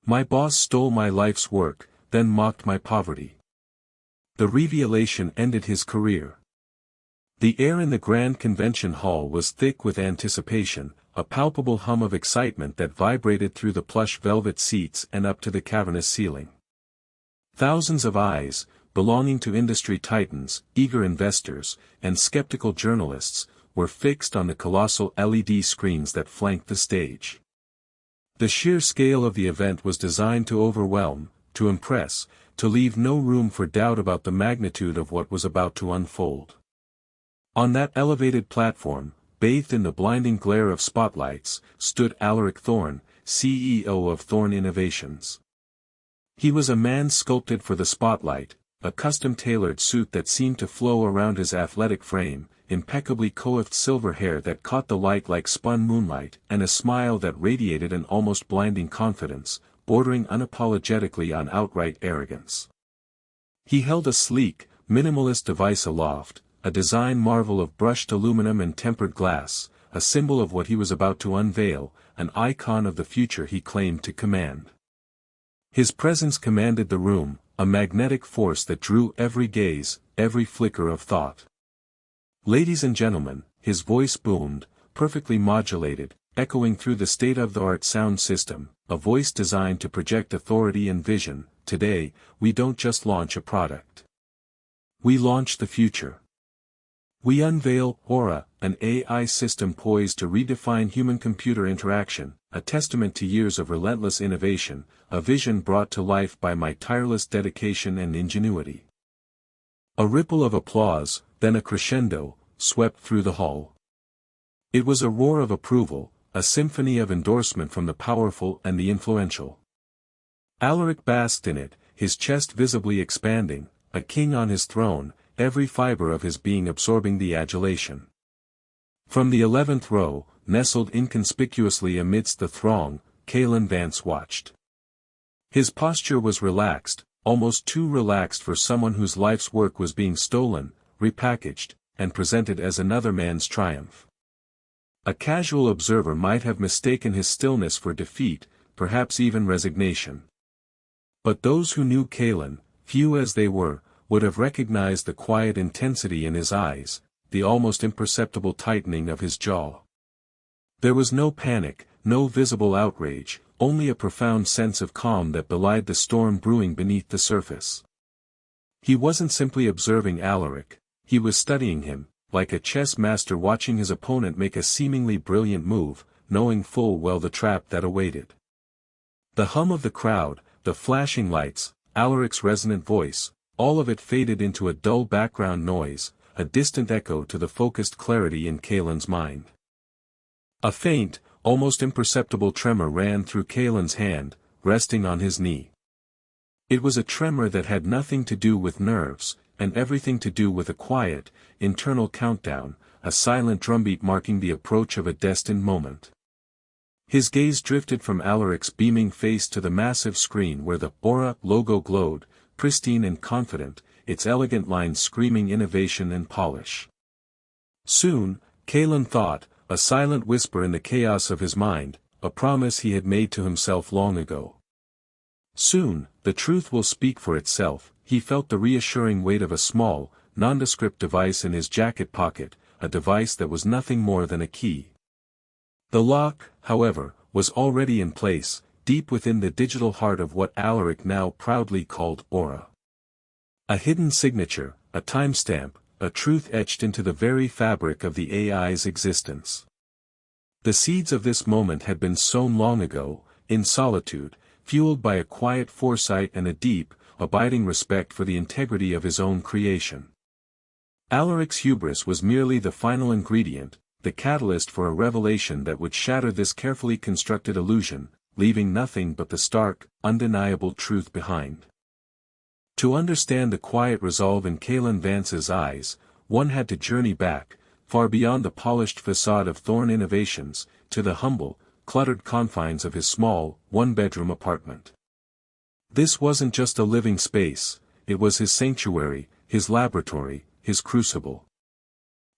My boss stole my life's work, then mocked my poverty. The revelation ended his career. The air in the Grand Convention Hall was thick with anticipation, a palpable hum of excitement that vibrated through the plush velvet seats and up to the cavernous ceiling. Thousands of eyes, belonging to industry titans, eager investors, and skeptical journalists, were fixed on the colossal LED screens that flanked the stage. The sheer scale of the event was designed to overwhelm, to impress, to leave no room for doubt about the magnitude of what was about to unfold. On that elevated platform, bathed in the blinding glare of spotlights, stood Alaric Thorne, CEO of Thorne Innovations. He was a man sculpted for the spotlight, a custom-tailored suit that seemed to flow around his athletic frame, impeccably coiffed silver hair that caught the light like spun moonlight, and a smile that radiated an almost blinding confidence, bordering unapologetically on outright arrogance. He held a sleek, minimalist device aloft, a design marvel of brushed aluminum and tempered glass, a symbol of what he was about to unveil, an icon of the future he claimed to command. His presence commanded the room, a magnetic force that drew every gaze, every flicker of thought. Ladies and gentlemen, his voice boomed, perfectly modulated, echoing through the state-of-the-art sound system, a voice designed to project authority and vision. Today, we don't just launch a product. We launch the future. We unveil Aura, an AI system poised to redefine human-computer interaction, a testament to years of relentless innovation, a vision brought to life by my tireless dedication and ingenuity. A ripple of applause, then a crescendo, swept through the hall. It was a roar of approval, a symphony of endorsement from the powerful and the influential. Alaric basked in it, his chest visibly expanding, a king on his throne, every fiber of his being absorbing the adulation. From the 11th row, nestled inconspicuously amidst the throng, Kaelen Vance watched. His posture was relaxed, almost too relaxed for someone whose life's work was being stolen, repackaged, and presented as another man's triumph. A casual observer might have mistaken his stillness for defeat, perhaps even resignation. But those who knew Kaelen, few as they were, would have recognized the quiet intensity in his eyes, the almost imperceptible tightening of his jaw. There was no panic, no visible outrage, only a profound sense of calm that belied the storm brewing beneath the surface. He wasn't simply observing Alaric, he was studying him, like a chess master watching his opponent make a seemingly brilliant move, knowing full well the trap that awaited. The hum of the crowd, the flashing lights, Alaric's resonant voice, all of it faded into a dull background noise, a distant echo to the focused clarity in Kaelen's mind. A faint, almost imperceptible tremor ran through Kaelen's hand, resting on his knee. It was a tremor that had nothing to do with nerves, and everything to do with a quiet, internal countdown, a silent drumbeat marking the approach of a destined moment. His gaze drifted from Alaric's beaming face to the massive screen where the Aura logo glowed, pristine and confident, its elegant lines screaming innovation and polish. Soon, Kaelen thought, a silent whisper in the chaos of his mind, a promise he had made to himself long ago. Soon, the truth will speak for itself. He felt the reassuring weight of a small, nondescript device in his jacket pocket, a device that was nothing more than a key. The lock, however, was already in place, deep within the digital heart of what Alaric now proudly called Aura. A hidden signature, a timestamp, a truth etched into the very fabric of the AI's existence. The seeds of this moment had been sown long ago, in solitude, fueled by a quiet foresight and a deep, abiding respect for the integrity of his own creation. Alaric's hubris was merely the final ingredient, the catalyst for a revelation that would shatter this carefully constructed illusion, leaving nothing but the stark, undeniable truth behind. To understand the quiet resolve in Kaelen Vance's eyes, one had to journey back, far beyond the polished facade of Thorne Innovations, to the humble, cluttered confines of his small, one-bedroom apartment. This wasn't just a living space, it was his sanctuary, his laboratory, his crucible.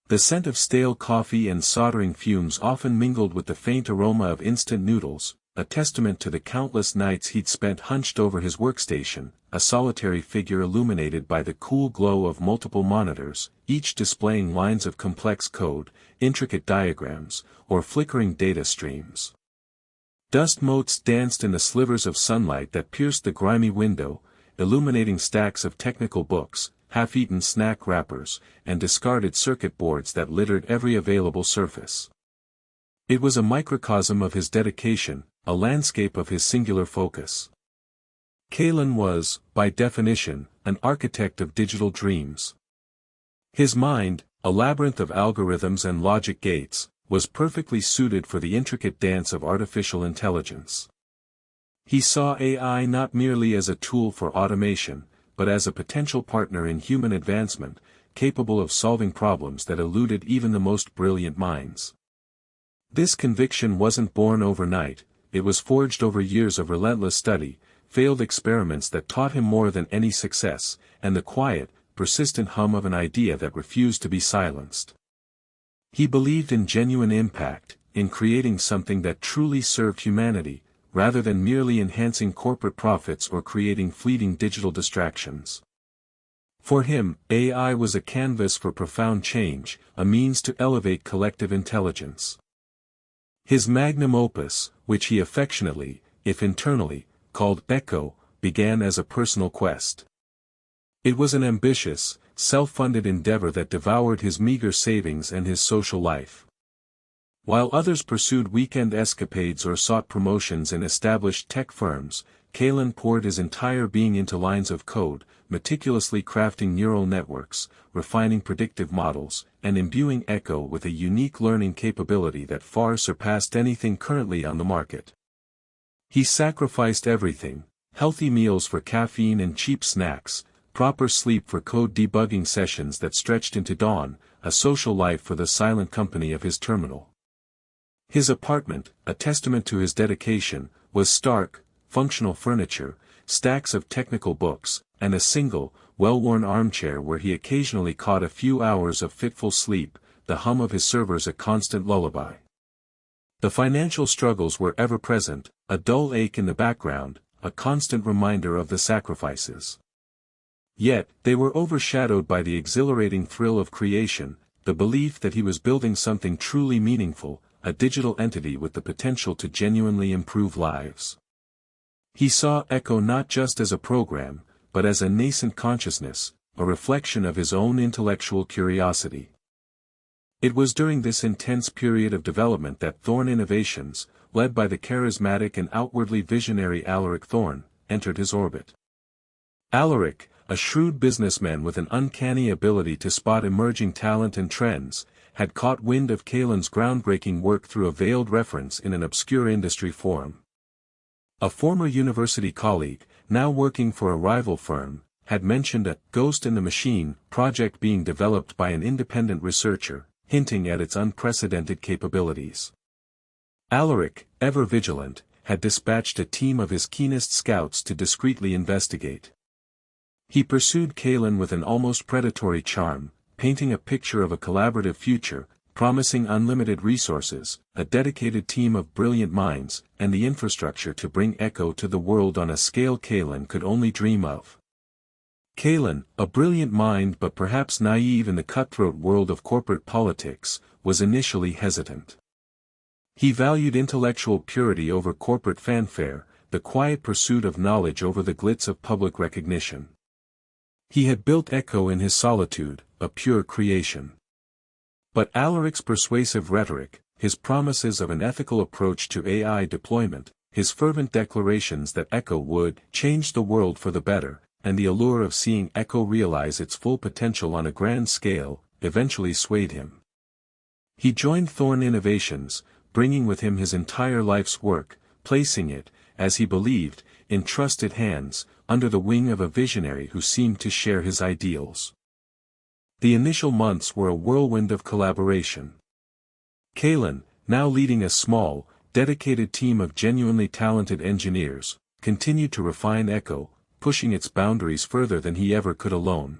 The scent of stale coffee and soldering fumes often mingled with the faint aroma of instant noodles, a testament to the countless nights he'd spent hunched over his workstation, a solitary figure illuminated by the cool glow of multiple monitors, each displaying lines of complex code, intricate diagrams, or flickering data streams. Dust motes danced in the slivers of sunlight that pierced the grimy window, illuminating stacks of technical books, half-eaten snack wrappers, and discarded circuit boards that littered every available surface. It was a microcosm of his dedication, a landscape of his singular focus. Kaelen was, by definition, an architect of digital dreams. His mind, a labyrinth of algorithms and logic gates, was perfectly suited for the intricate dance of artificial intelligence. He saw AI not merely as a tool for automation, but as a potential partner in human advancement, capable of solving problems that eluded even the most brilliant minds. This conviction wasn't born overnight, it was forged over years of relentless study, failed experiments that taught him more than any success, and the quiet, persistent hum of an idea that refused to be silenced. He believed in genuine impact, in creating something that truly served humanity, rather than merely enhancing corporate profits or creating fleeting digital distractions. For him, AI was a canvas for profound change, a means to elevate collective intelligence. His magnum opus, which he affectionately, if internally, called Echo, began as a personal quest. It was an ambitious, self-funded endeavor that devoured his meager savings and his social life. While others pursued weekend escapades or sought promotions in established tech firms, Kaelen poured his entire being into lines of code, meticulously crafting neural networks, refining predictive models, and imbuing Echo with a unique learning capability that far surpassed anything currently on the market. He sacrificed everything: healthy meals for caffeine and cheap snacks, proper sleep for code debugging sessions that stretched into dawn, a social life for the silent company of his terminal. His apartment, a testament to his dedication, was stark, functional furniture, stacks of technical books, and a single, well-worn armchair where he occasionally caught a few hours of fitful sleep, the hum of his servers a constant lullaby. The financial struggles were ever present, a dull ache in the background, a constant reminder of the sacrifices. Yet, they were overshadowed by the exhilarating thrill of creation, the belief that he was building something truly meaningful, a digital entity with the potential to genuinely improve lives. He saw Echo not just as a program, but as a nascent consciousness, a reflection of his own intellectual curiosity. It was during this intense period of development that Thorne Innovations, led by the charismatic and outwardly visionary Alaric Thorne, entered his orbit. Alaric, a shrewd businessman with an uncanny ability to spot emerging talent and trends, had caught wind of Kaelen's groundbreaking work through a veiled reference in an obscure industry forum. A former university colleague, now working for a rival firm, had mentioned a "ghost in the machine" project being developed by an independent researcher, hinting at its unprecedented capabilities. Alaric, ever vigilant, had dispatched a team of his keenest scouts to discreetly investigate. He pursued Kaelen with an almost predatory charm, painting a picture of a collaborative future, promising unlimited resources, a dedicated team of brilliant minds, and the infrastructure to bring Echo to the world on a scale Kaelen could only dream of. Kaelen, a brilliant mind but perhaps naive in the cutthroat world of corporate politics, was initially hesitant. He valued intellectual purity over corporate fanfare, the quiet pursuit of knowledge over the glitz of public recognition. He had built Echo in his solitude, a pure creation. But Alaric's persuasive rhetoric, his promises of an ethical approach to AI deployment, his fervent declarations that Echo would change the world for the better, and the allure of seeing Echo realize its full potential on a grand scale, eventually swayed him. He joined Thorne Innovations, bringing with him his entire life's work, placing it, as he believed, in trusted hands, under the wing of a visionary who seemed to share his ideals. The initial months were a whirlwind of collaboration. Kaelen, now leading a small, dedicated team of genuinely talented engineers, continued to refine Echo, pushing its boundaries further than he ever could alone.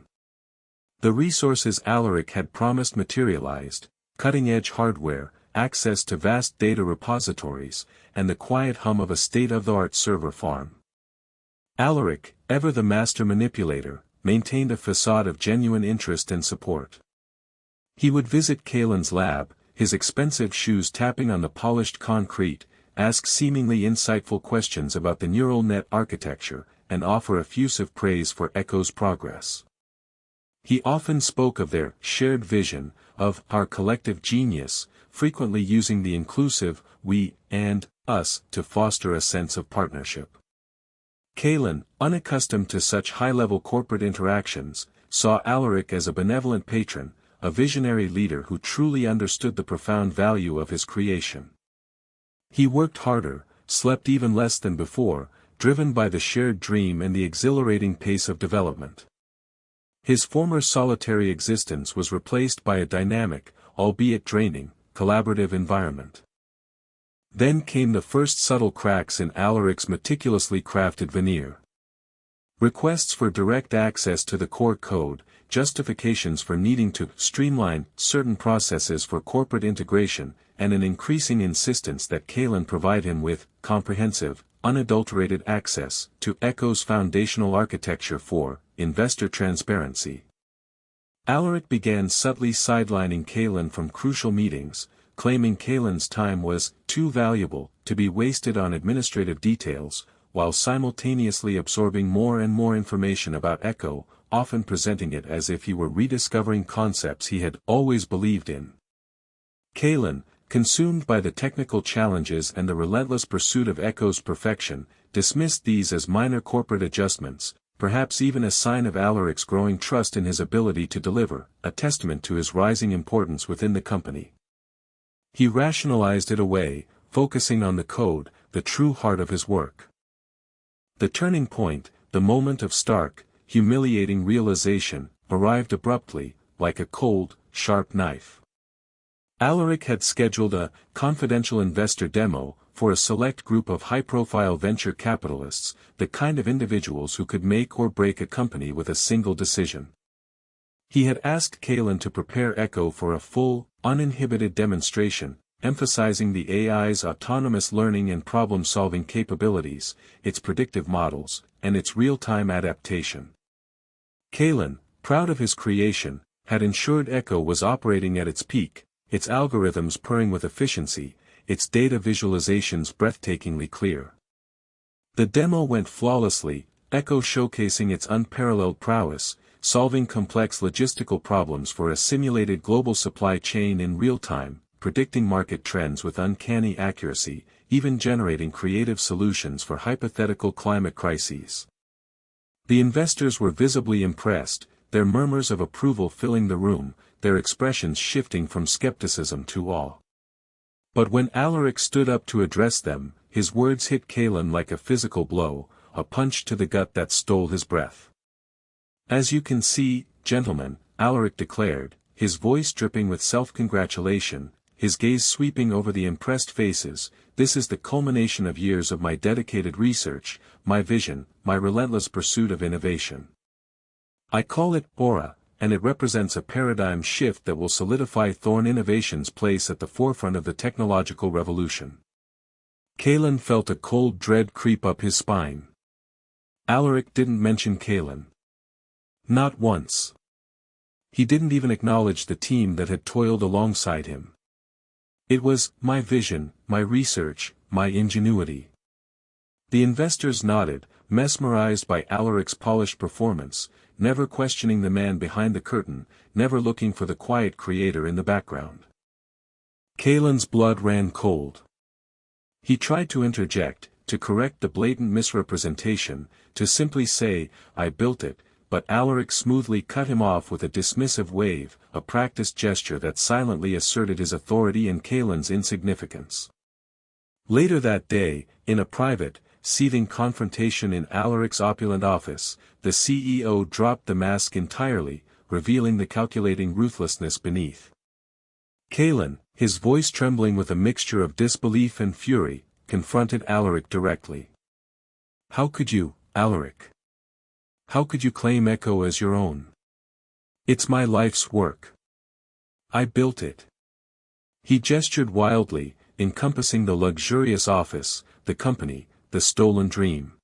The resources Alaric had promised materialized: cutting-edge hardware, access to vast data repositories, and the quiet hum of a state-of-the-art server farm. Alaric, ever the master manipulator, maintained a facade of genuine interest and support. He would visit Kaelen's lab, his expensive shoes tapping on the polished concrete, ask seemingly insightful questions about the neural net architecture, and offer effusive praise for Echo's progress. He often spoke of their shared vision, of our collective genius, frequently using the inclusive we and us to foster a sense of partnership. Kaelen, unaccustomed to such high-level corporate interactions, saw Alaric as a benevolent patron, a visionary leader who truly understood the profound value of his creation. He worked harder, slept even less than before, driven by the shared dream and the exhilarating pace of development. His former solitary existence was replaced by a dynamic, albeit draining, collaborative environment. Then came the first subtle cracks in Alaric's meticulously crafted veneer. Requests for direct access to the core code, justifications for needing to streamline certain processes for corporate integration, and an increasing insistence that Kaelen provide him with comprehensive, unadulterated access to Echo's foundational architecture for investor transparency. Alaric began subtly sidelining Kaelen from crucial meetings, claiming Kaelen's time was too valuable to be wasted on administrative details, while simultaneously absorbing more and more information about Echo, often presenting it as if he were rediscovering concepts he had always believed in. Kaelen, consumed by the technical challenges and the relentless pursuit of Echo's perfection, dismissed these as minor corporate adjustments, perhaps even a sign of Alaric's growing trust in his ability to deliver, a testament to his rising importance within the company. He rationalized it away, focusing on the code, the true heart of his work. The turning point, the moment of stark, humiliating realization, arrived abruptly, like a cold, sharp knife. Alaric had scheduled a confidential investor demo for a select group of high-profile venture capitalists, the kind of individuals who could make or break a company with a single decision. He had asked Kaelen to prepare Echo for a full, uninhibited demonstration, emphasizing the AI's autonomous learning and problem-solving capabilities, its predictive models, and its real-time adaptation. Kaelen, proud of his creation, had ensured Echo was operating at its peak, its algorithms purring with efficiency, its data visualizations breathtakingly clear. The demo went flawlessly, Echo showcasing its unparalleled prowess, solving complex logistical problems for a simulated global supply chain in real time, predicting market trends with uncanny accuracy, even generating creative solutions for hypothetical climate crises. The investors were visibly impressed, their murmurs of approval filling the room, their expressions shifting from skepticism to awe. But when Alaric stood up to address them, his words hit Kaelen like a physical blow, a punch to the gut that stole his breath. "As you can see, gentlemen," Alaric declared, his voice dripping with self-congratulation, his gaze sweeping over the impressed faces, "this is the culmination of years of my dedicated research, my vision, my relentless pursuit of innovation. I call it Aura, and it represents a paradigm shift that will solidify Thorn Innovation's place at the forefront of the technological revolution." Kaelen felt a cold dread creep up his spine. Alaric didn't mention Kaelen. Not once. He didn't even acknowledge the team that had toiled alongside him. It was my vision, my research, my ingenuity. The investors nodded, mesmerized by Alaric's polished performance, never questioning the man behind the curtain, never looking for the quiet creator in the background. Kaelen's blood ran cold. He tried to interject, to correct the blatant misrepresentation, to simply say, "I built it," but Alaric smoothly cut him off with a dismissive wave, a practiced gesture that silently asserted his authority and Kaelen's insignificance. Later that day, in a private, seething confrontation in Alaric's opulent office, the CEO dropped the mask entirely, revealing the calculating ruthlessness beneath. Kaelen, his voice trembling with a mixture of disbelief and fury, confronted Alaric directly. "How could you, Alaric? How could you claim Echo as your own? It's my life's work. I built it. He gestured wildly, encompassing the luxurious office, the company, the stolen dream.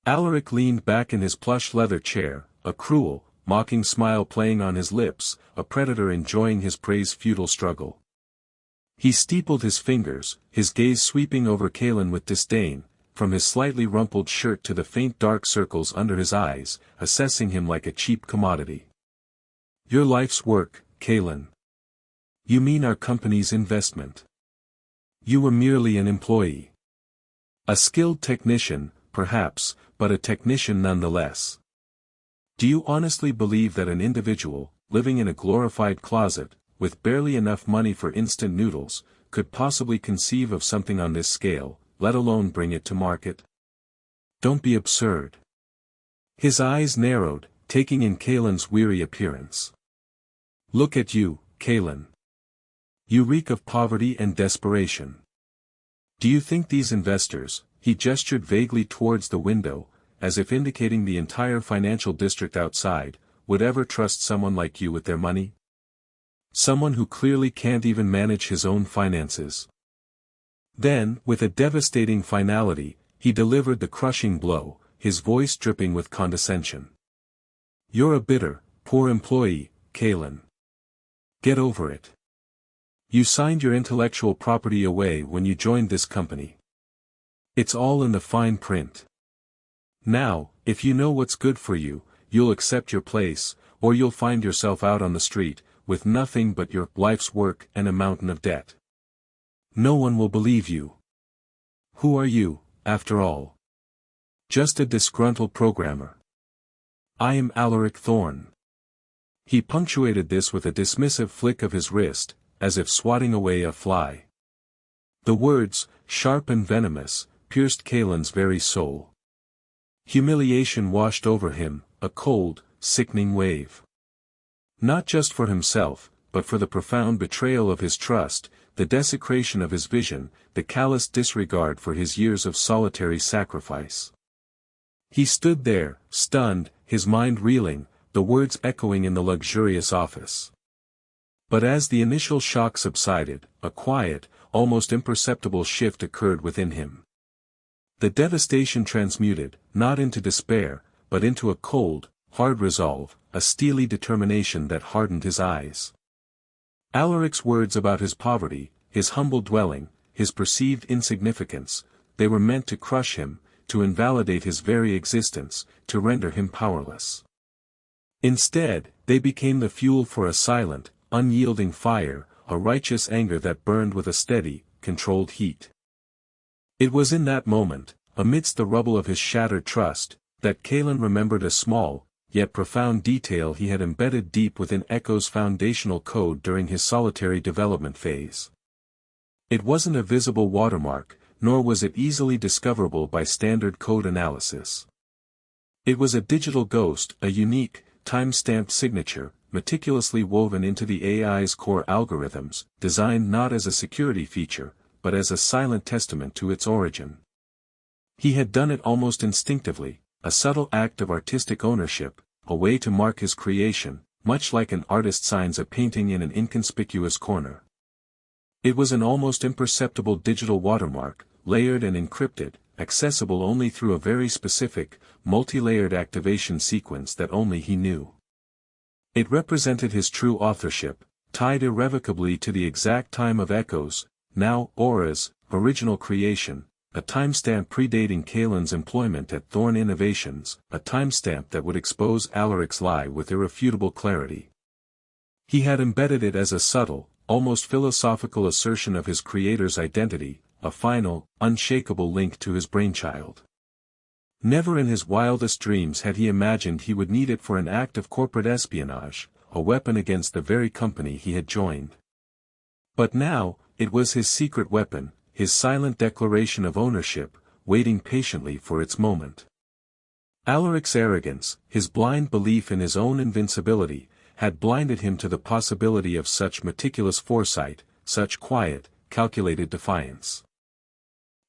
Alaric leaned back in his plush leather chair, a cruel, mocking smile playing on his lips, a predator enjoying his prey's futile struggle. He steepled his fingers, his gaze sweeping over Kaelen with disdain, from his slightly rumpled shirt to the faint dark circles under his eyes, assessing him like a cheap commodity. Your life's work, Kaelen. You mean our company's investment. You were merely an employee. A skilled technician, perhaps, but a technician nonetheless. Do you honestly believe that an individual, living in a glorified closet, with barely enough money for instant noodles, could possibly conceive of something on this scale, let alone bring it to market? Don't be absurd. His eyes narrowed, taking in Kaelen's weary appearance. Look at you, Kaelen. You reek of poverty and desperation. Do you think these investors, he gestured vaguely towards the window, as if indicating the entire financial district outside, would ever trust someone like you with their money? Someone who clearly can't even manage his own finances. Then, with a devastating finality, he delivered the crushing blow, his voice dripping with condescension. You're a bitter, poor employee, Kaelen. Get over it. You signed your intellectual property away when you joined this company. It's all in the fine print. Now, if you know what's good for you, you'll accept your place, or you'll find yourself out on the street, with nothing but your life's work and a mountain of debt. No one will believe you. Who are you, after all? Just a disgruntled programmer. I am Alaric Thorne. He punctuated this with a dismissive flick of his wrist, as if swatting away a fly. The words, sharp and venomous, pierced Kaelen's very soul. Humiliation washed over him, a cold, sickening wave. Not just for himself, but for the profound betrayal of his trust, the desecration of his vision, the callous disregard for his years of solitary sacrifice. He stood there, stunned, his mind reeling, the words echoing in the luxurious office. But as the initial shock subsided, a quiet, almost imperceptible shift occurred within him. The devastation transmuted, not into despair, but into a cold, hard resolve, a steely determination that hardened his eyes. Alaric's words about his poverty, his humble dwelling, his perceived insignificance, they were meant to crush him, to invalidate his very existence, to render him powerless. Instead, they became the fuel for a silent, unyielding fire, a righteous anger that burned with a steady, controlled heat. It was in that moment, amidst the rubble of his shattered trust, that Kaelen remembered a small, yet profound detail he had embedded deep within Echo's foundational code during his solitary development phase. It wasn't a visible watermark, nor was it easily discoverable by standard code analysis. It was a digital ghost, a unique, time-stamped signature, meticulously woven into the AI's core algorithms, designed not as a security feature, but as a silent testament to its origin. He had done it almost instinctively, a subtle act of artistic ownership, a way to mark his creation, much like an artist signs a painting in an inconspicuous corner. It was an almost imperceptible digital watermark, layered and encrypted, accessible only through a very specific, multi-layered activation sequence that only he knew. It represented his true authorship, tied irrevocably to the exact time of Echo's, now Aura's, original creation, a timestamp predating Kaelen's employment at Thorne Innovations, a timestamp that would expose Alaric's lie with irrefutable clarity. He had embedded it as a subtle, almost philosophical assertion of his creator's identity, a final, unshakable link to his brainchild. Never in his wildest dreams had he imagined he would need it for an act of corporate espionage, a weapon against the very company he had joined. But now, it was his secret weapon, his silent declaration of ownership, waiting patiently for its moment. Alaric's arrogance, his blind belief in his own invincibility, had blinded him to the possibility of such meticulous foresight, such quiet, calculated defiance.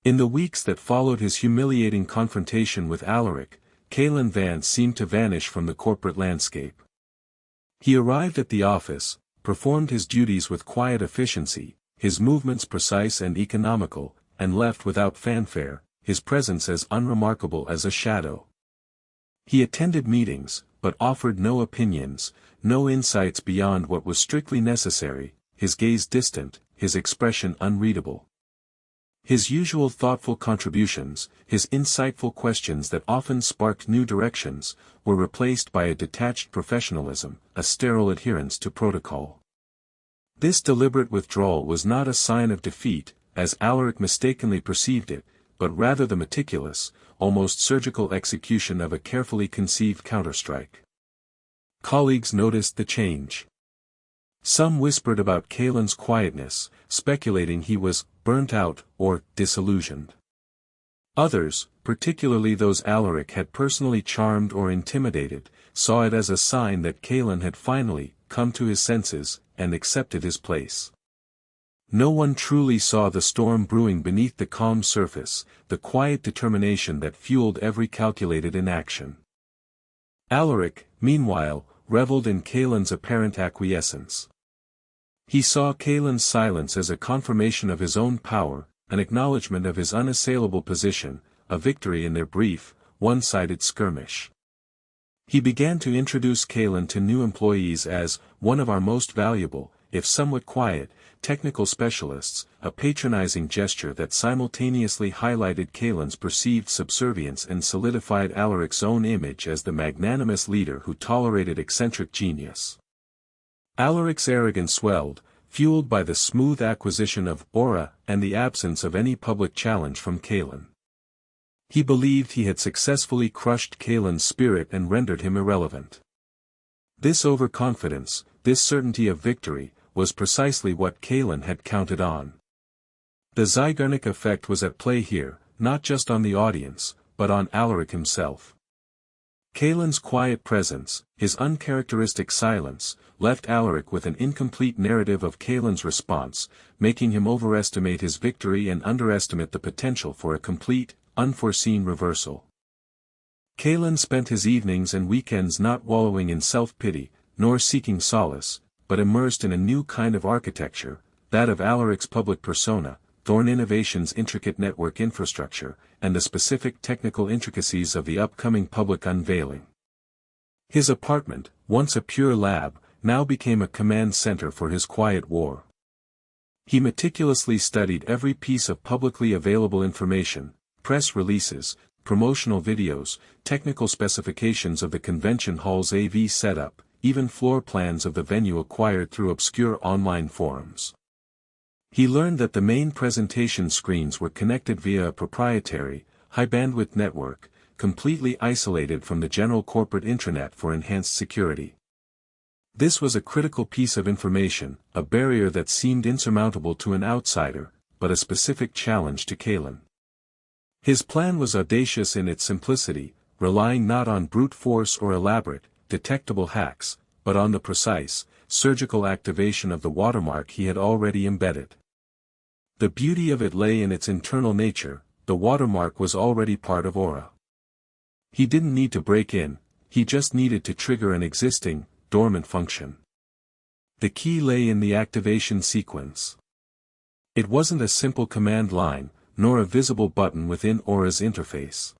In the weeks that followed his humiliating confrontation with Alaric, Kaelen Vance seemed to vanish from the corporate landscape. He arrived at the office, performed his duties with quiet efficiency, his movements precise and economical, and left without fanfare, his presence as unremarkable as a shadow. He attended meetings, but offered no opinions, no insights beyond what was strictly necessary, his gaze distant, his expression unreadable. His usual thoughtful contributions, his insightful questions that often sparked new directions, were replaced by a detached professionalism, a sterile adherence to protocol. This deliberate withdrawal was not a sign of defeat, as Alaric mistakenly perceived it, but rather the meticulous, almost surgical execution of a carefully conceived counterstrike. Colleagues noticed the change. Some whispered about Kaelen's quietness, speculating he was burnt out or disillusioned. Others, particularly those Alaric had personally charmed or intimidated, saw it as a sign that Kaelen had finally come to his senses and accepted his place. No one truly saw the storm brewing beneath the calm surface, the quiet determination that fueled every calculated inaction. Alaric, meanwhile, reveled in Kaelen's apparent acquiescence. He saw Kaelen's silence as a confirmation of his own power, an acknowledgement of his unassailable position, a victory in their brief, one-sided skirmish. He began to introduce Kaelen to new employees as one of our most valuable, if somewhat quiet, technical specialists, a patronizing gesture that simultaneously highlighted Kaelen's perceived subservience and solidified Alaric's own image as the magnanimous leader who tolerated eccentric genius. Alaric's arrogance swelled, fueled by the smooth acquisition of aura and the absence of any public challenge from Kaelen. He believed he had successfully crushed Kaelen's spirit and rendered him irrelevant. This overconfidence, this certainty of victory, was precisely what Kaelen had counted on. The Zeigarnik effect was at play here, not just on the audience, but on Alaric himself. Kaelen's quiet presence, his uncharacteristic silence, left Alaric with an incomplete narrative of Kaelen's response, making him overestimate his victory and underestimate the potential for a complete, unforeseen reversal. Kaelen spent his evenings and weekends not wallowing in self-pity, nor seeking solace, but immersed in a new kind of architecture, that of Alaric's public persona, Thorn Innovation's intricate network infrastructure, and the specific technical intricacies of the upcoming public unveiling. His apartment, once a pure lab, now became a command center for his quiet war. He meticulously studied every piece of publicly available information, press releases, promotional videos, technical specifications of the convention hall's AV setup, even floor plans of the venue acquired through obscure online forums. He learned that the main presentation screens were connected via a proprietary, high-bandwidth network, completely isolated from the general corporate intranet for enhanced security. This was a critical piece of information, a barrier that seemed insurmountable to an outsider, but a specific challenge to Kaelen. His plan was audacious in its simplicity, relying not on brute force or elaborate, detectable hacks, but on the precise, surgical activation of the watermark he had already embedded. The beauty of it lay in its internal nature, the watermark was already part of aura. He didn't need to break in, he just needed to trigger an existing, dormant function. The key lay in the activation sequence. It wasn't a simple command line, nor a visible button within aura's interface.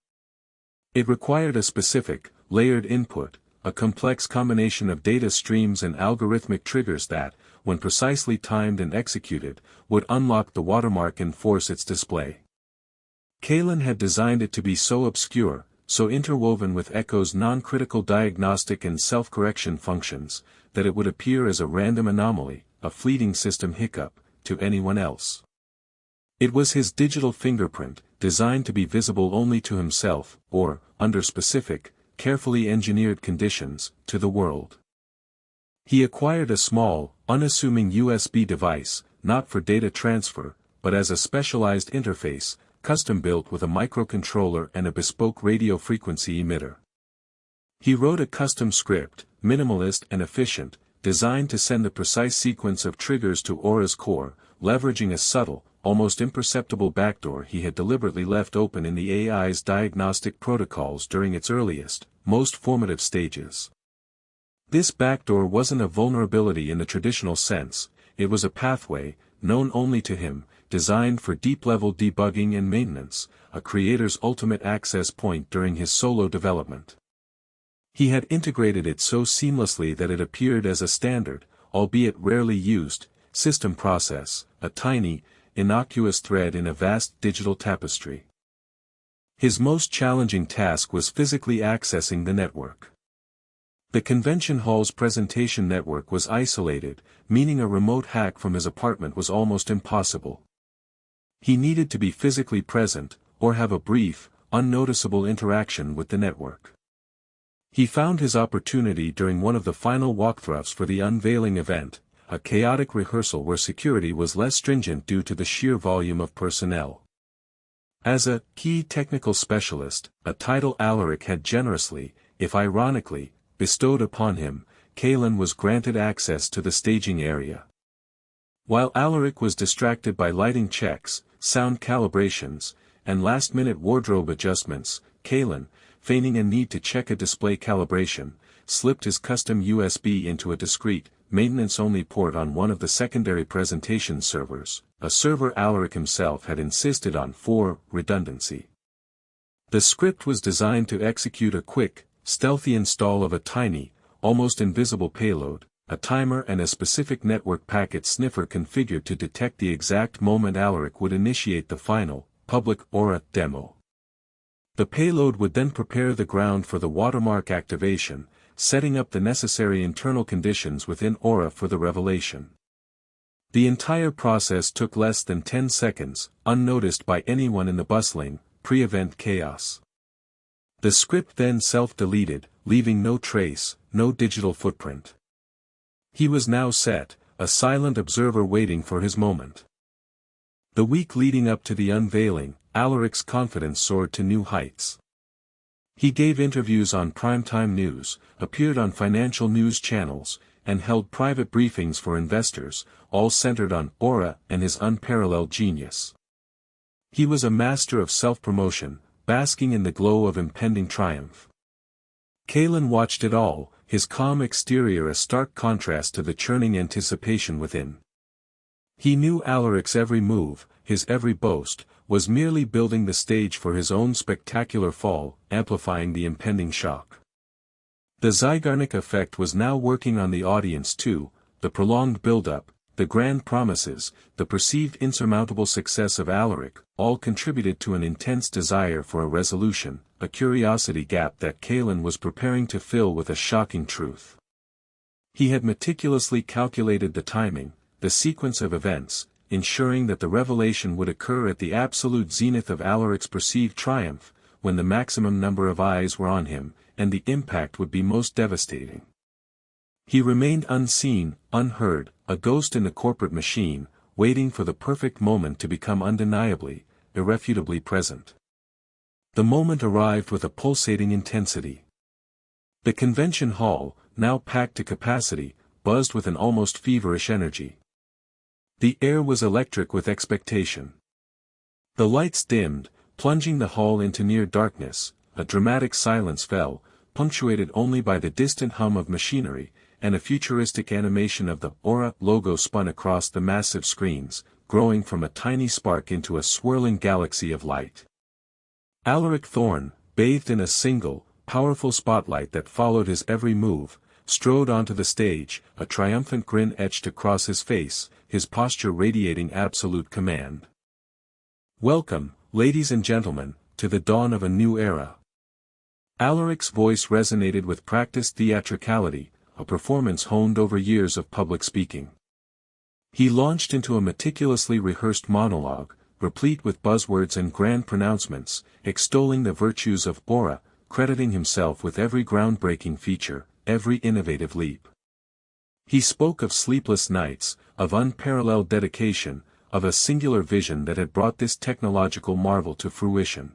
It required a specific, layered input, a complex combination of data streams and algorithmic triggers that, when precisely timed and executed, would unlock the watermark and force its display. Kaelen had designed it to be so obscure, so interwoven with Echo's non-critical diagnostic and self-correction functions, that it would appear as a random anomaly, a fleeting system hiccup, to anyone else. It was his digital fingerprint, designed to be visible only to himself, or, under specific, carefully engineered conditions, to the world. He acquired a small, unassuming USB device, not for data transfer, but as a specialized interface, custom-built with a microcontroller and a bespoke radio frequency emitter. He wrote a custom script, minimalist and efficient, designed to send the precise sequence of triggers to aura's core, leveraging a subtle, almost imperceptible backdoor he had deliberately left open in the AI's diagnostic protocols during its earliest, most formative stages. This backdoor wasn't a vulnerability in the traditional sense, it was a pathway, known only to him, designed for deep-level debugging and maintenance, a creator's ultimate access point during his solo development. He had integrated it so seamlessly that it appeared as a standard, albeit rarely used, system process, a tiny, innocuous thread in a vast digital tapestry. His most challenging task was physically accessing the network. The convention hall's presentation network was isolated, meaning a remote hack from his apartment was almost impossible. He needed to be physically present, or have a brief, unnoticeable interaction with the network. He found his opportunity during one of the final walkthroughs for the unveiling event, a chaotic rehearsal where security was less stringent due to the sheer volume of personnel. As a key technical specialist, a title Alaric had generously, if ironically, bestowed upon him, Kaelen was granted access to the staging area. While Alaric was distracted by lighting checks, sound calibrations, and last-minute wardrobe adjustments, Kaelen, feigning a need to check a display calibration, slipped his custom USB into a discrete, maintenance-only port on one of the secondary presentation servers, a server Alaric himself had insisted on for redundancy. The script was designed to execute a quick, stealthy install of a tiny, almost invisible payload, a timer and a specific network packet sniffer configured to detect the exact moment Alaric would initiate the final, public Aura demo. The payload would then prepare the ground for the watermark activation, setting up the necessary internal conditions within Aura for the revelation. The entire process took less than 10 seconds, unnoticed by anyone in the bustling, pre-event chaos. The script then self-deleted, leaving no trace, no digital footprint. He was now set, a silent observer waiting for his moment. The week leading up to the unveiling, Alaric's confidence soared to new heights. He gave interviews on primetime news, appeared on financial news channels, and held private briefings for investors, all centered on Aura and his unparalleled genius. He was a master of self-promotion, basking in the glow of impending triumph. Kaelen watched it all, his calm exterior a stark contrast to the churning anticipation within. He knew Alaric's every move, his every boast, was merely building the stage for his own spectacular fall, amplifying the impending shock. The Zygarnik effect was now working on the audience too, the prolonged build-up, the grand promises, the perceived insurmountable success of Alaric, all contributed to an intense desire for a resolution, a curiosity gap that Kaelen was preparing to fill with a shocking truth. He had meticulously calculated the timing, the sequence of events, ensuring that the revelation would occur at the absolute zenith of Alaric's perceived triumph, when the maximum number of eyes were on him, and the impact would be most devastating. He remained unseen, unheard, a ghost in the corporate machine, waiting for the perfect moment to become undeniably, irrefutably present. The moment arrived with a pulsating intensity. The convention hall, now packed to capacity, buzzed with an almost feverish energy. The air was electric with expectation. The lights dimmed, plunging the hall into near darkness, a dramatic silence fell, punctuated only by the distant hum of machinery, and a futuristic animation of the Aura logo spun across the massive screens, growing from a tiny spark into a swirling galaxy of light. Alaric Thorne, bathed in a single, powerful spotlight that followed his every move, strode onto the stage, a triumphant grin etched across his face, his posture radiating absolute command. "Welcome, ladies and gentlemen, to the dawn of a new era." Alaric's voice resonated with practiced theatricality, a performance honed over years of public speaking. He launched into a meticulously rehearsed monologue, replete with buzzwords and grand pronouncements, extolling the virtues of Aura, crediting himself with every groundbreaking feature, every innovative leap. He spoke of sleepless nights, of unparalleled dedication, of a singular vision that had brought this technological marvel to fruition.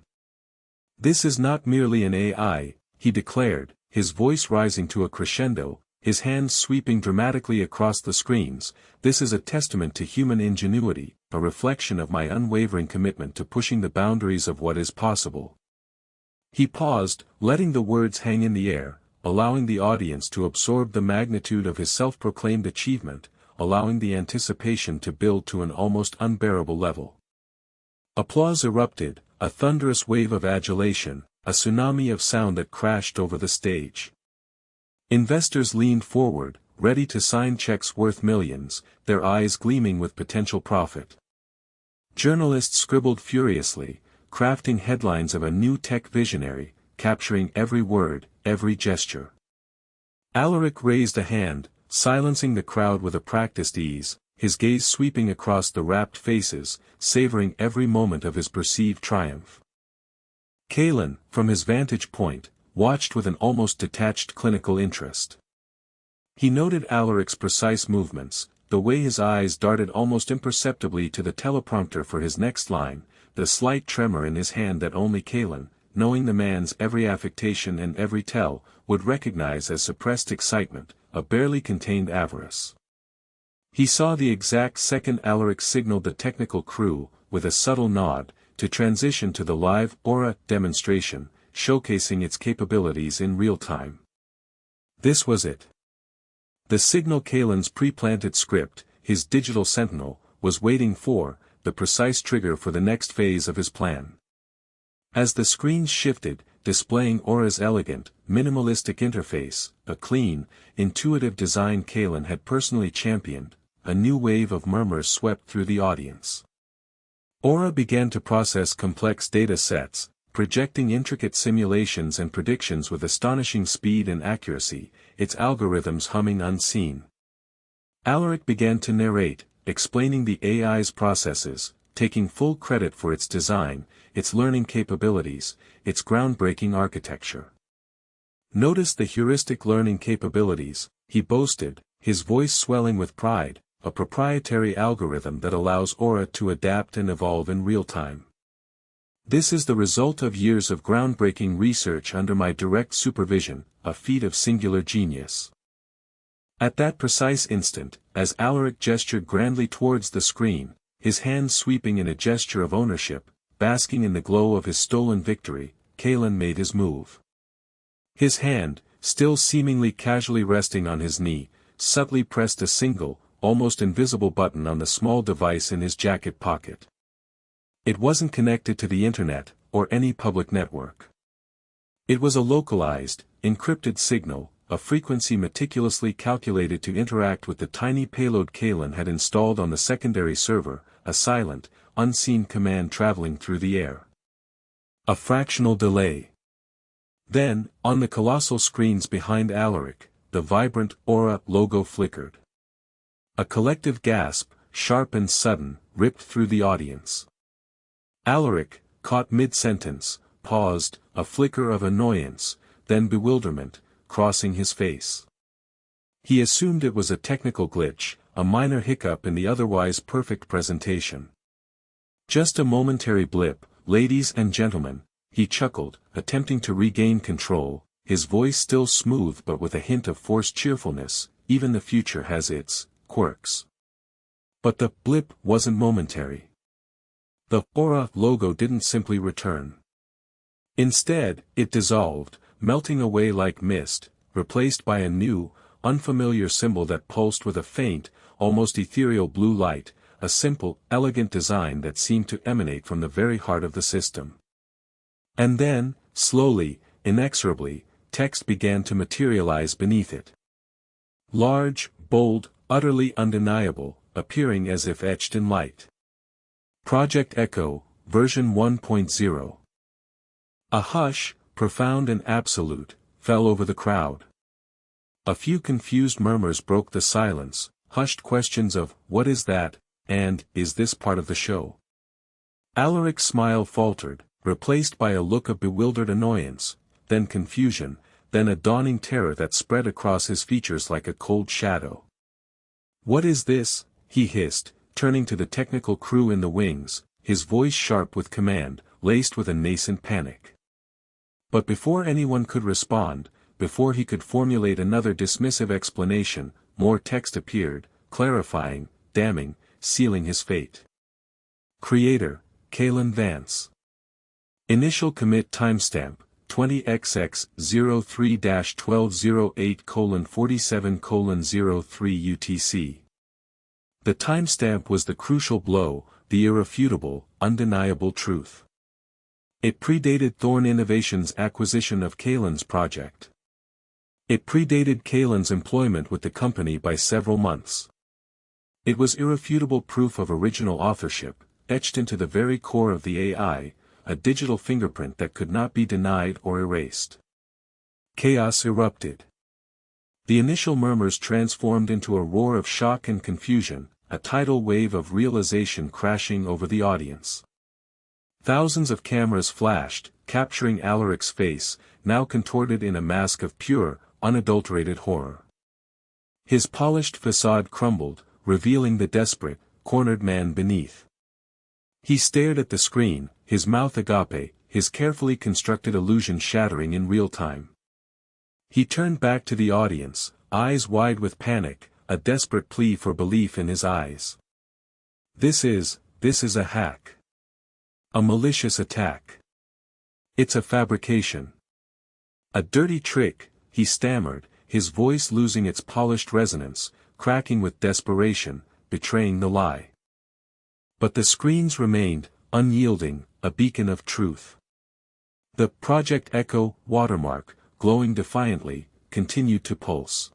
"This is not merely an AI," he declared, his voice rising to a crescendo, his hands sweeping dramatically across the screens. "This is a testament to human ingenuity, a reflection of my unwavering commitment to pushing the boundaries of what is possible." He paused, letting the words hang in the air, allowing the audience to absorb the magnitude of his self-proclaimed achievement, allowing the anticipation to build to an almost unbearable level. Applause erupted, a thunderous wave of adulation, a tsunami of sound that crashed over the stage. Investors leaned forward, ready to sign checks worth millions, their eyes gleaming with potential profit. Journalists scribbled furiously, crafting headlines of a new tech visionary, capturing every word, every gesture. Alaric raised a hand, silencing the crowd with a practiced ease, his gaze sweeping across the rapt faces, savoring every moment of his perceived triumph. Kaelen, from his vantage point, watched with an almost detached clinical interest. He noted Alaric's precise movements, the way his eyes darted almost imperceptibly to the teleprompter for his next line, the slight tremor in his hand that only Kaelen, knowing the man's every affectation and every tell, would recognize as suppressed excitement, a barely contained avarice. He saw the exact second Alaric signaled the technical crew, with a subtle nod, to transition to the live aura demonstration, showcasing its capabilities in real time. This was it. The signal Kaelen's pre-planted script, his digital sentinel, was waiting for, the precise trigger for the next phase of his plan. As the screens shifted, displaying Aura's elegant, minimalistic interface, a clean, intuitive design Kaelen had personally championed, a new wave of murmurs swept through the audience. Aura began to process complex data sets, projecting intricate simulations and predictions with astonishing speed and accuracy, its algorithms humming unseen. Alaric began to narrate, explaining the AI's processes, taking full credit for its design, its learning capabilities, its groundbreaking architecture. Notice the heuristic learning capabilities, he boasted, his voice swelling with pride, a proprietary algorithm that allows Aura to adapt and evolve in real time. This is the result of years of groundbreaking research under my direct supervision, a feat of singular genius. At that precise instant, as Alaric gestured grandly towards the screen, his hands sweeping in a gesture of ownership, basking in the glow of his stolen victory, Kaelen made his move. His hand, still seemingly casually resting on his knee, subtly pressed a single, almost invisible button on the small device in his jacket pocket. It wasn't connected to the internet, or any public network. It was a localized, encrypted signal, a frequency meticulously calculated to interact with the tiny payload Kaelen had installed on the secondary server, a silent, unseen command traveling through the air. A fractional delay. Then, on the colossal screens behind Alaric, the vibrant Aura logo flickered. A collective gasp, sharp and sudden, ripped through the audience. Alaric, caught mid-sentence, paused, a flicker of annoyance, then bewilderment, crossing his face. He assumed it was a technical glitch, a minor hiccup in the otherwise perfect presentation. Just a momentary blip, ladies and gentlemen, he chuckled, attempting to regain control, his voice still smooth but with a hint of forced cheerfulness. Even the future has its quirks. But the blip wasn't momentary. The Aura logo didn't simply return. Instead, it dissolved, melting away like mist, replaced by a new, unfamiliar symbol that pulsed with a faint, almost ethereal blue light, a simple, elegant design that seemed to emanate from the very heart of the system. And then, slowly, inexorably, text began to materialize beneath it. Large, bold, utterly undeniable, appearing as if etched in light. Project Echo, version 1.0. A hush, profound and absolute, fell over the crowd. A few confused murmurs broke the silence, hushed questions of, "What is that?" and, "Is this part of the show?" Alaric's smile faltered, replaced by a look of bewildered annoyance, then confusion, then a dawning terror that spread across his features like a cold shadow. "What is this?" he hissed, turning to the technical crew in the wings, his voice sharp with command, laced with a nascent panic. But before anyone could respond, before he could formulate another dismissive explanation, more text appeared, clarifying, damning, sealing his fate. Creator, Kaelen Vance. Initial commit timestamp, 20XX03-1208:47:03 UTC. The timestamp was the crucial blow, the irrefutable, undeniable truth. It predated Thorn Innovations' acquisition of Kaelen's project. It predated Kaelen's employment with the company by several months. It was irrefutable proof of original authorship, etched into the very core of the AI, a digital fingerprint that could not be denied or erased. Chaos erupted. The initial murmurs transformed into a roar of shock and confusion, a tidal wave of realization crashing over the audience. Thousands of cameras flashed, capturing Alaric's face, now contorted in a mask of pure, unadulterated horror. His polished facade crumbled, revealing the desperate, cornered man beneath. He stared at the screen, his mouth agape, his carefully constructed illusion shattering in real time. He turned back to the audience, eyes wide with panic, a desperate plea for belief in his eyes. This is a hack. A malicious attack. It's a fabrication. A dirty trick, he stammered, his voice losing its polished resonance, cracking with desperation, betraying the lie. But the screens remained, unyielding, a beacon of truth. The Project Echo watermark, glowing defiantly, continued to pulse.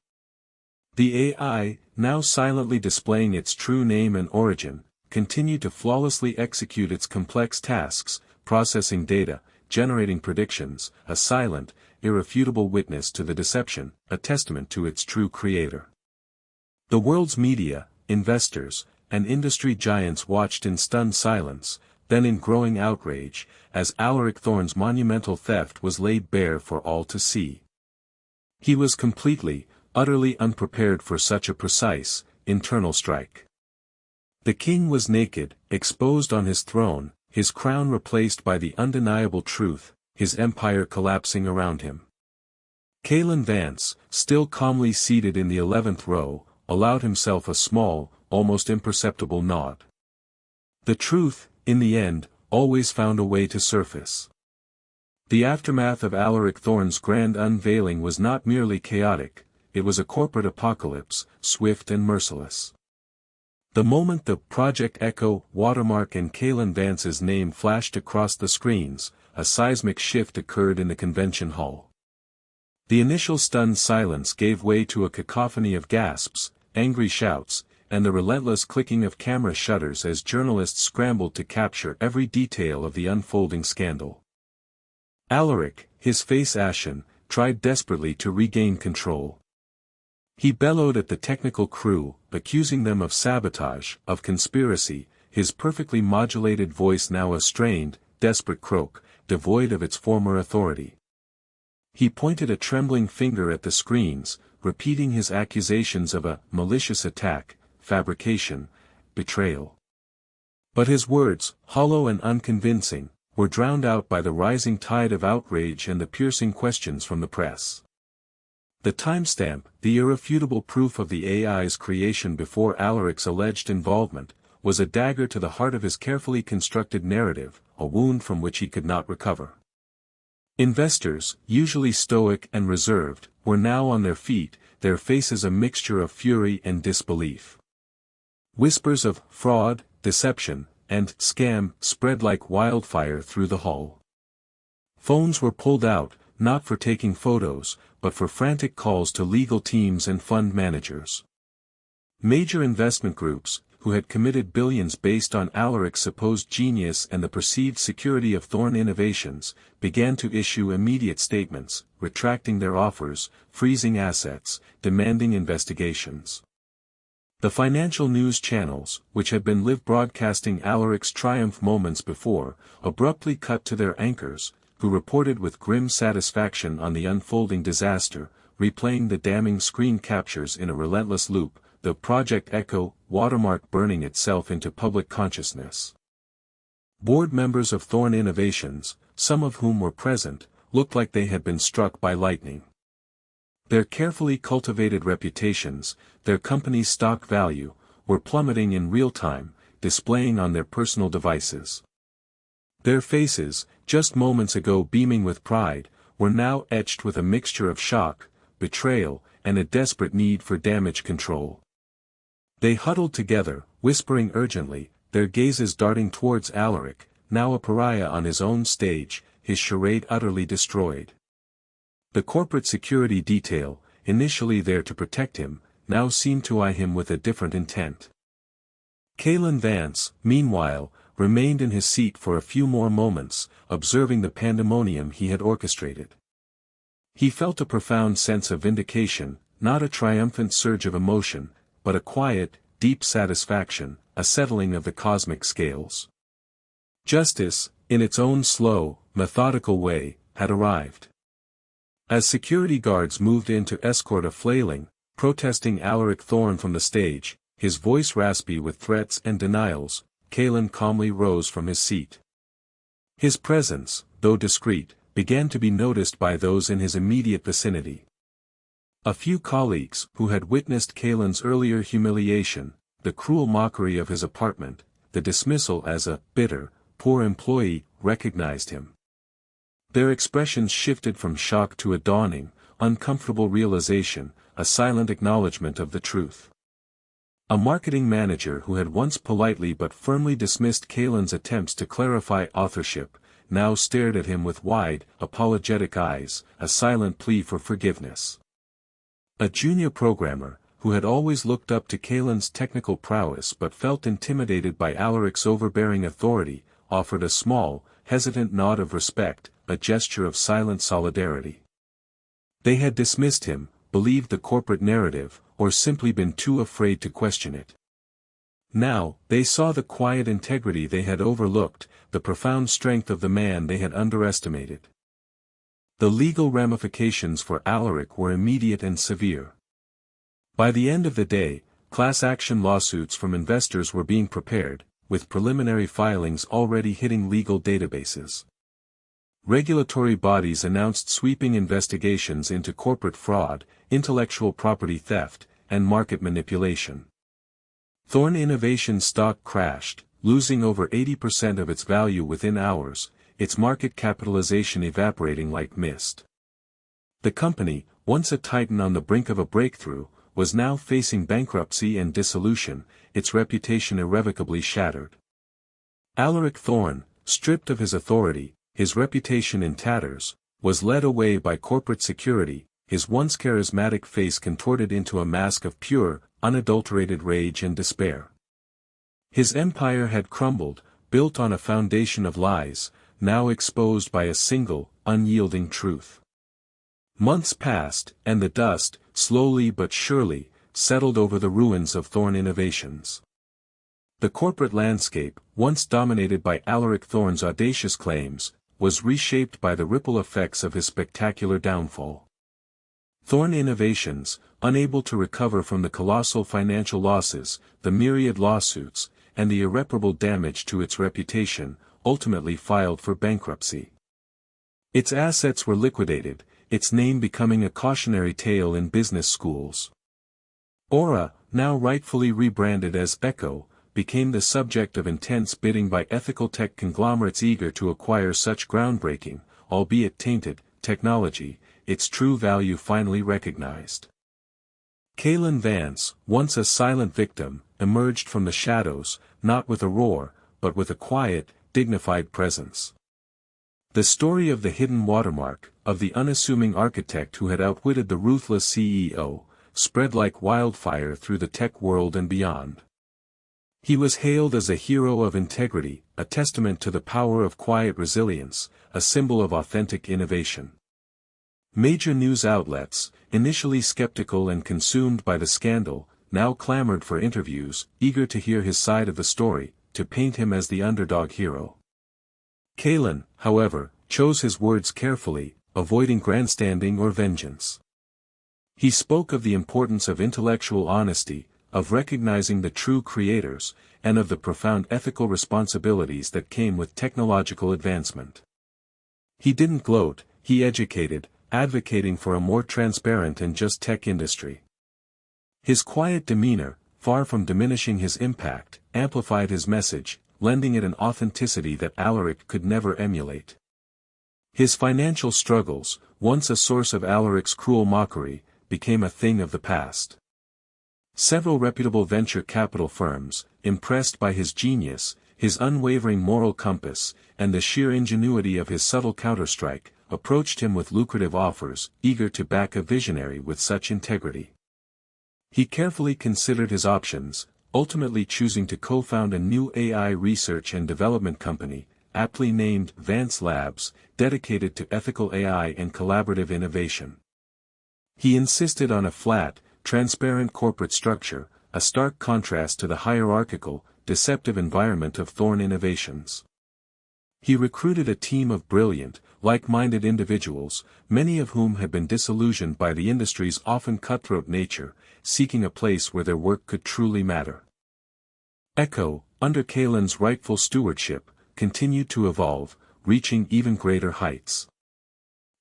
The AI, now silently displaying its true name and origin, continued to flawlessly execute its complex tasks, processing data, generating predictions, a silent, irrefutable witness to the deception, a testament to its true creator. The world's media, investors, and industry giants watched in stunned silence, then in growing outrage, as Alaric Thorne's monumental theft was laid bare for all to see. He was completely, utterly unprepared for such a precise, internal strike. The king was naked, exposed on his throne, his crown replaced by the undeniable truth, his empire collapsing around him. Kaelen Vance, still calmly seated in the 11th row, allowed himself a small, almost imperceptible nod. The truth, in the end, always found a way to surface. The aftermath of Alaric Thorne's grand unveiling was not merely chaotic, it was a corporate apocalypse, swift and merciless. The moment the Project Echo watermark and Kaelen Vance's name flashed across the screens, a seismic shift occurred in the convention hall. The initial stunned silence gave way to a cacophony of gasps, angry shouts, and the relentless clicking of camera shutters as journalists scrambled to capture every detail of the unfolding scandal. Alaric, his face ashen, tried desperately to regain control. He bellowed at the technical crew, accusing them of sabotage, of conspiracy, his perfectly modulated voice now a strained, desperate croak, devoid of its former authority. He pointed a trembling finger at the screens, repeating his accusations of a malicious attack, fabrication, betrayal. But his words, hollow and unconvincing, were drowned out by the rising tide of outrage and the piercing questions from the press. The timestamp, the irrefutable proof of the AI's creation before Alaric's alleged involvement, was a dagger to the heart of his carefully constructed narrative, a wound from which he could not recover. Investors, usually stoic and reserved, were now on their feet, their faces a mixture of fury and disbelief. Whispers of fraud, deception, and scam spread like wildfire through the hall. Phones were pulled out, not for taking photos, but for frantic calls to legal teams and fund managers. Major investment groups, who had committed billions based on Alaric's supposed genius and the perceived security of Thorn Innovations, began to issue immediate statements, retracting their offers, freezing assets, demanding investigations. The financial news channels, which had been live broadcasting Alaric's triumph moments before, abruptly cut to their anchors, who reported with grim satisfaction on the unfolding disaster, replaying the damning screen captures in a relentless loop, the Project Echo watermark burning itself into public consciousness. Board members of Thorn Innovations, some of whom were present, looked like they had been struck by lightning. Their carefully cultivated reputations, their company's stock value, were plummeting in real time, displaying on their personal devices. Their faces, just moments ago beaming with pride, were now etched with a mixture of shock, betrayal, and a desperate need for damage control. They huddled together, whispering urgently, their gazes darting towards Alaric, now a pariah on his own stage, his charade utterly destroyed. The corporate security detail, initially there to protect him, now seemed to eye him with a different intent. Kaelen Vance, meanwhile, remained in his seat for a few more moments, observing the pandemonium he had orchestrated. He felt a profound sense of vindication, not a triumphant surge of emotion, but a quiet, deep satisfaction, a settling of the cosmic scales. Justice, in its own slow, methodical way, had arrived. As security guards moved in to escort a flailing, protesting Alaric Thorne from the stage, his voice raspy with threats and denials, Kaelen calmly rose from his seat. His presence, though discreet, began to be noticed by those in his immediate vicinity. A few colleagues, who had witnessed Kaelen's earlier humiliation, the cruel mockery of his apartment, the dismissal as a bitter, poor employee, recognized him. Their expressions shifted from shock to a dawning, uncomfortable realization, a silent acknowledgement of the truth. A marketing manager who had once politely but firmly dismissed Kaelen's attempts to clarify authorship, now stared at him with wide, apologetic eyes, a silent plea for forgiveness. A junior programmer, who had always looked up to Kaelen's technical prowess but felt intimidated by Alaric's overbearing authority, offered a small, hesitant nod of respect, a gesture of silent solidarity. They had dismissed him, believed the corporate narrative, or simply been too afraid to question it. Now, they saw the quiet integrity they had overlooked, the profound strength of the man they had underestimated. The legal ramifications for Alaric were immediate and severe. By the end of the day, class action lawsuits from investors were being prepared, with preliminary filings already hitting legal databases. Regulatory bodies announced sweeping investigations into corporate fraud, intellectual property theft, and market manipulation. Thorne Innovation's stock crashed, losing over 80% of its value within hours, its market capitalization evaporating like mist. The company, once a titan on the brink of a breakthrough, was now facing bankruptcy and dissolution, its reputation irrevocably shattered. Alaric Thorne, stripped of his authority, his reputation in tatters, was led away by corporate security, his once charismatic face contorted into a mask of pure, unadulterated rage and despair. His empire had crumbled, built on a foundation of lies, now exposed by a single, unyielding truth. Months passed, and the dust, slowly but surely, settled over the ruins of Thorne Innovations. The corporate landscape, once dominated by Alaric Thorne's audacious claims, was reshaped by the ripple effects of his spectacular downfall. Thorne Innovations, unable to recover from the colossal financial losses, the myriad lawsuits, and the irreparable damage to its reputation, ultimately filed for bankruptcy. Its assets were liquidated, its name becoming a cautionary tale in business schools. Aura, now rightfully rebranded as Echo, became the subject of intense bidding by ethical tech conglomerates eager to acquire such groundbreaking, albeit tainted, technology, its true value finally recognized. Kaelen Vance, once a silent victim, emerged from the shadows, not with a roar, but with a quiet, dignified presence. The story of the hidden watermark, of the unassuming architect who had outwitted the ruthless CEO, spread like wildfire through the tech world and beyond. He was hailed as a hero of integrity, a testament to the power of quiet resilience, a symbol of authentic innovation. Major news outlets, initially skeptical and consumed by the scandal, now clamored for interviews, eager to hear his side of the story, to paint him as the underdog hero. Kaelen, however, chose his words carefully, avoiding grandstanding or vengeance. He spoke of the importance of intellectual honesty, of recognizing the true creators, and of the profound ethical responsibilities that came with technological advancement. He didn't gloat, he educated, advocating for a more transparent and just tech industry. His quiet demeanor, far from diminishing his impact, amplified his message, lending it an authenticity that Alaric could never emulate. His financial struggles, once a source of Alaric's cruel mockery, became a thing of the past. Several reputable venture capital firms, impressed by his genius, his unwavering moral compass, and the sheer ingenuity of his subtle counterstrike, approached him with lucrative offers, eager to back a visionary with such integrity. He carefully considered his options, ultimately choosing to co-found a new AI research and development company, aptly named Vance Labs, dedicated to ethical AI and collaborative innovation. He insisted on a flat, transparent corporate structure, a stark contrast to the hierarchical, deceptive environment of Thorn Innovations. He recruited a team of brilliant, like-minded individuals, many of whom had been disillusioned by the industry's often cutthroat nature, seeking a place where their work could truly matter. Echo, under Kaelen's rightful stewardship, continued to evolve, reaching even greater heights.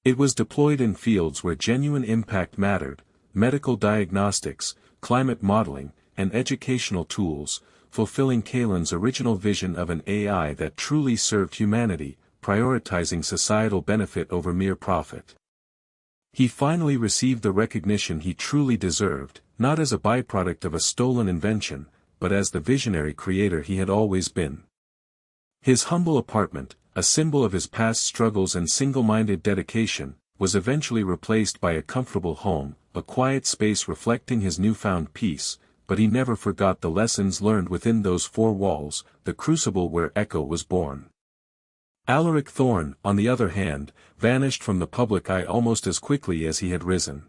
It was deployed in fields where genuine impact mattered: medical diagnostics, climate modeling, and educational tools, fulfilling Kaelen's original vision of an AI that truly served humanity, prioritizing societal benefit over mere profit. He finally received the recognition he truly deserved, not as a byproduct of a stolen invention, but as the visionary creator he had always been. His humble apartment, a symbol of his past struggles and single-minded dedication, was eventually replaced by a comfortable home, a quiet space reflecting his newfound peace, but he never forgot the lessons learned within those four walls, the crucible where Echo was born. Alaric Thorn, on the other hand, vanished from the public eye almost as quickly as he had risen.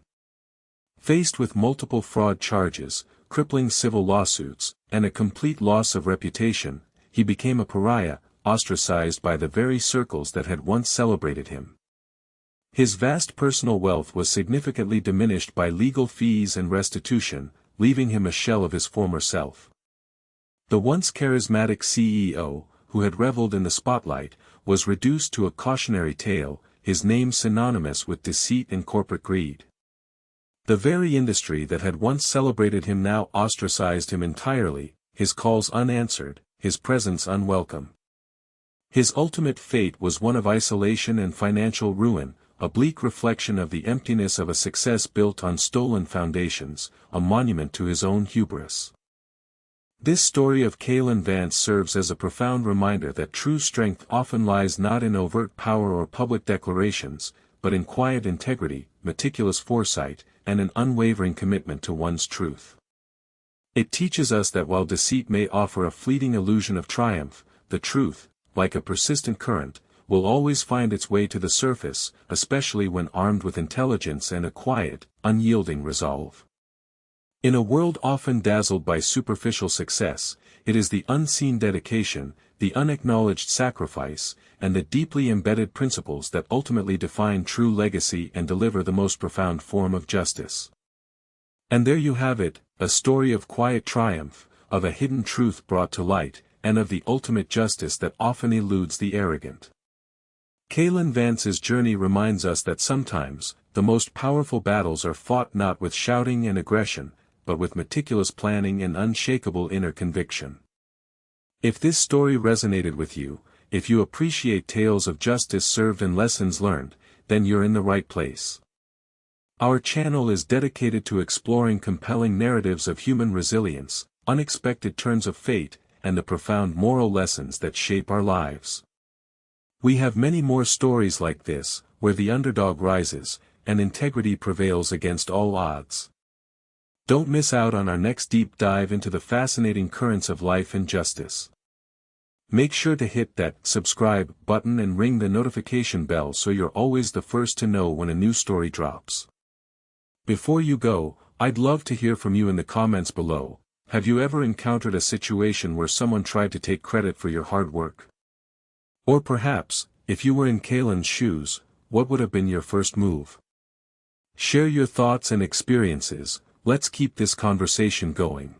Faced with multiple fraud charges, crippling civil lawsuits, and a complete loss of reputation, he became a pariah, ostracized by the very circles that had once celebrated him. His vast personal wealth was significantly diminished by legal fees and restitution, leaving him a shell of his former self. The once charismatic CEO, who had reveled in the spotlight, was reduced to a cautionary tale, his name synonymous with deceit and corporate greed. The very industry that had once celebrated him now ostracized him entirely, his calls unanswered, his presence unwelcome. His ultimate fate was one of isolation and financial ruin, a bleak reflection of the emptiness of a success built on stolen foundations, a monument to his own hubris. This story of Kaelen Vance serves as a profound reminder that true strength often lies not in overt power or public declarations, but in quiet integrity, meticulous foresight, and an unwavering commitment to one's truth. It teaches us that while deceit may offer a fleeting illusion of triumph, the truth, like a persistent current, will always find its way to the surface, especially when armed with intelligence and a quiet, unyielding resolve. In a world often dazzled by superficial success, it is the unseen dedication, the unacknowledged sacrifice, and the deeply embedded principles that ultimately define true legacy and deliver the most profound form of justice. And there you have it, a story of quiet triumph, of a hidden truth brought to light, and of the ultimate justice that often eludes the arrogant. Kaelen Vance's journey reminds us that sometimes, the most powerful battles are fought not with shouting and aggression, but with meticulous planning and unshakable inner conviction. If this story resonated with you, if you appreciate tales of justice served and lessons learned, then you're in the right place. Our channel is dedicated to exploring compelling narratives of human resilience, unexpected turns of fate, and the profound moral lessons that shape our lives. We have many more stories like this, where the underdog rises, and integrity prevails against all odds. Don't miss out on our next deep dive into the fascinating currents of life and justice. Make sure to hit that subscribe button and ring the notification bell so you're always the first to know when a new story drops. Before you go, I'd love to hear from you in the comments below. Have you ever encountered a situation where someone tried to take credit for your hard work? Or perhaps, if you were in Kaelen's shoes, what would have been your first move? Share your thoughts and experiences. Let's keep this conversation going.